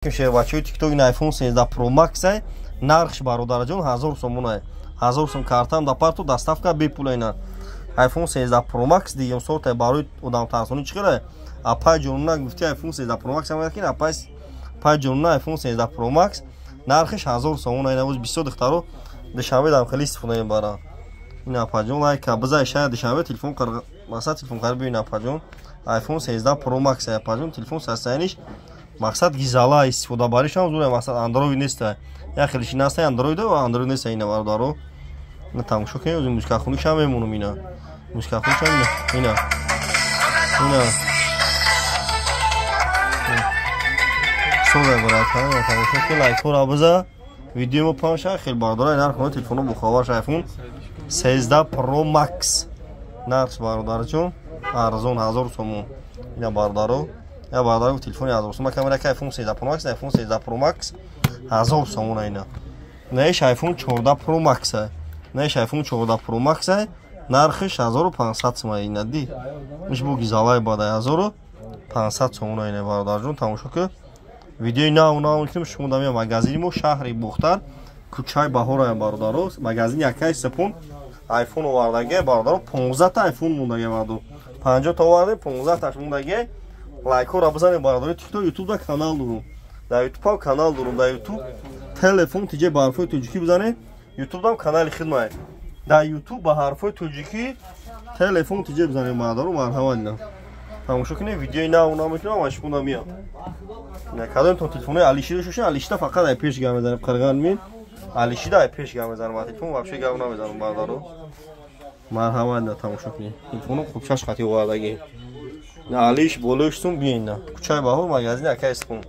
Бачаи TikTok ин iPhone 13 Pro Max ай. Нархш бародарҷон 1000 сомон ай. 1000 сом картам да парту доставка бепул айна. iPhone 13 Pro Max дигам сорт барои одам тарсони чиқара. Апай ҷонна гуфти iPhone 13 Pro Max ам кин апай пай ҷонна iPhone 13 Pro Max нархш 1000 сомон айна. Оз бисёр духтаро душанбе дам хали истифода мебаранд. Ин апай ҷон лайка бизай шаyd душанбе телефон қар масад телефон қар бин апай ҷон iPhone 13 Pro Max ай апай ҷон телефон састайниш мақсад гизала истифода баришам зура мақсад Android нест. Я хелиш наст Android ва Android нест ина бародаро. На тамошо кунед оз музика хунишам мемонум ина. Музика хунишам ина. Сода барата тамошо кун лайк ора база. Видео мо памша хел бародаро нар кунед телефону буховаш iPhone 13 Pro Max. Нарс бародарчон арзон 1000 сомон. Ина бародаро я бародаро телефони 1000 сомон камера iPhone 13 Pro Max iPhone 13 Pro Max 1000 сомон айна. Наиш iPhone 14 Pro Max ай. Наиш iPhone 14 Pro Max ай. Нархш 1500 сом айна ди. Миш бу гизалай бадай 1500 сомон айна бародарҷон тамошо ки. Видеои нав ким шумо дамя магазини мо шаҳри Бухтар кӯчаи Баҳор ай бародаро. Магазини якай сапун iPhone овардаги бародаро 15 та iPhone мондаги баду. 50 та овардаги 15 таш мондаги. Лайкора бизанед бародаро TikTok YouTube да канал дурум. Дар YouTube канал дурум. Дар YouTube телефон тиҷе ба ҳарфои тоҷикӣ бизанед. YouTube дам канали хидмат. Дар YouTube ба ҳарфои тоҷикӣ телефон тиҷе бизанед бародаро марҳамат ина. Тамошо кунед видеои нав мекунам машкуна миям. На кадом то телефони Алишида шуша Алишида фақат ай пеш гам мезанам қирған мин. Алишида ай пеш гам мезанам телефон вообще гам намезанам бародаро. Марҳамат ина тамошо кунед. Телефону хуб шаш хати овардаги. На Алиш болоштум биена. Кучай Баҳор магазини акай спун.